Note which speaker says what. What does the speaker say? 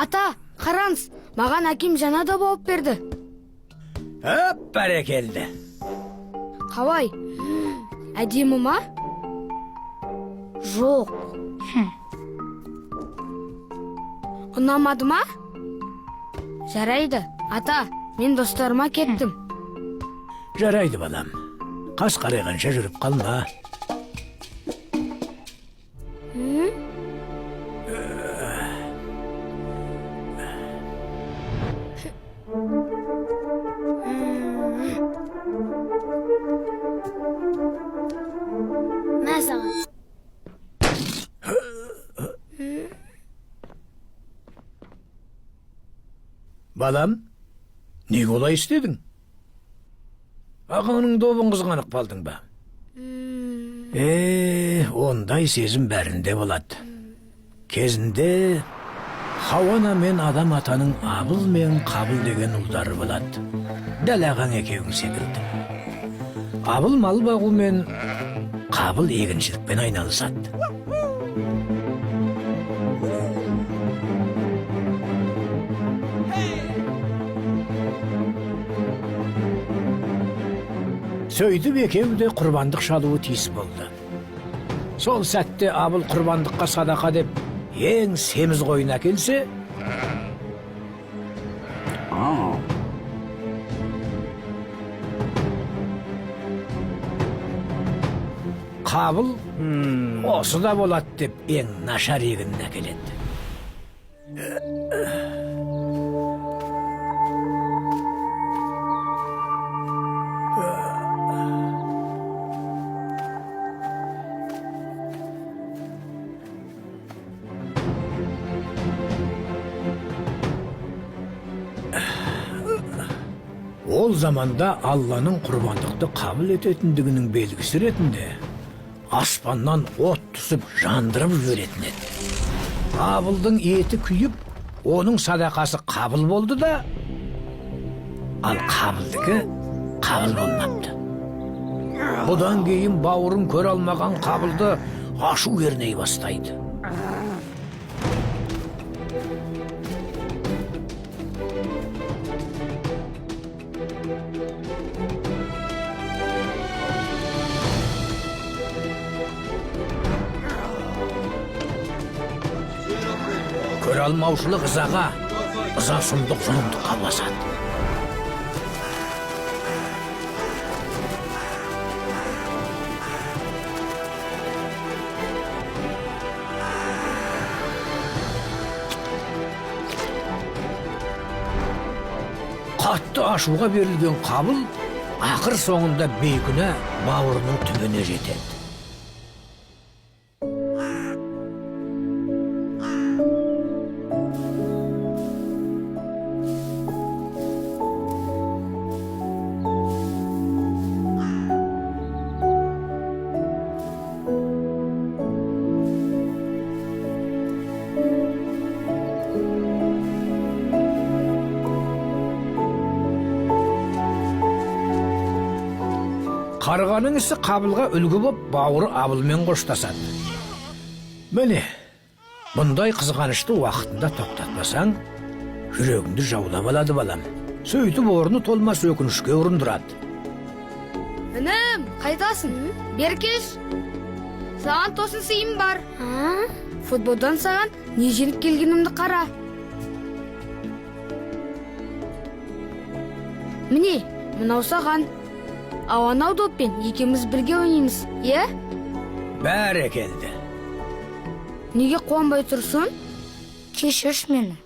Speaker 1: Ата, қараңыз, маған әкем жаңа да болып берді.
Speaker 2: Өп, бәрекелді.
Speaker 1: Қалай? Әдемі ма? Жоқ. Ұнамады ма? Жарайды. Ата, мен достарыма кеттім.
Speaker 2: Жарайды, балам. Қас қарайғанша жүріп қалма. Балам, не олай істедің? Ағаңның добын қызғанып қалдың ба? Ондай сезім бәрінде болады. Кезінде Хауана мен адам атаның Абыл мен Қабыл деген ұлдары болады. Дәл ағаң екеуің секілді. Абыл мал бағу мен Қабыл егіншілікпен айналысады. Сөйтіп екеуі де құрбандық шалуы тиіс болды. Сол сәтте Абыл құрбандыққа садақа деп ең семіз қойын әкелсе, Қабыл осы да болады деп ең нашар егінін әкеледі. Ол заманда Алланың құрбандықты қабыл ететіндігінің белгісі ретінде аспаннан от түсіп жандырып жіберетін еді. Қабылдың еті күйіп, оның садақасы қабыл болды да, ал Қабылдікі қабыл болмапты. Бұдан кейін бауырын көре алмаған Қабылды ашу керней бастайды. Көре алмаушылық ызаға, ыза сұмдық зұлымдыққа ұласады. Қатты ашуға берілген Қабыл ақыр соңында бейкүнә бауырының түбіне жетеді. Қарғаның ісі Қабылға үлгі боп, бауыры Абылмен қоштасады. Міне, бұндай қызғанышты уақытында тоқтатпасаң, жүрегіңді жаулап алады, балам. Сөйтіп орны толмас өкінішке ұрындырады.
Speaker 1: Інім, қайтасың? Бер кеш. Саған тосын сыйым бар. Футболдан саған не жеңіп келгенімді қара. Міне, мынау саған. Ауанау доппен екеміз бірге ойнаймыз, е?
Speaker 2: Бәрекелді.
Speaker 1: Неге қуанбай тұрсың?
Speaker 3: Кешірші мені.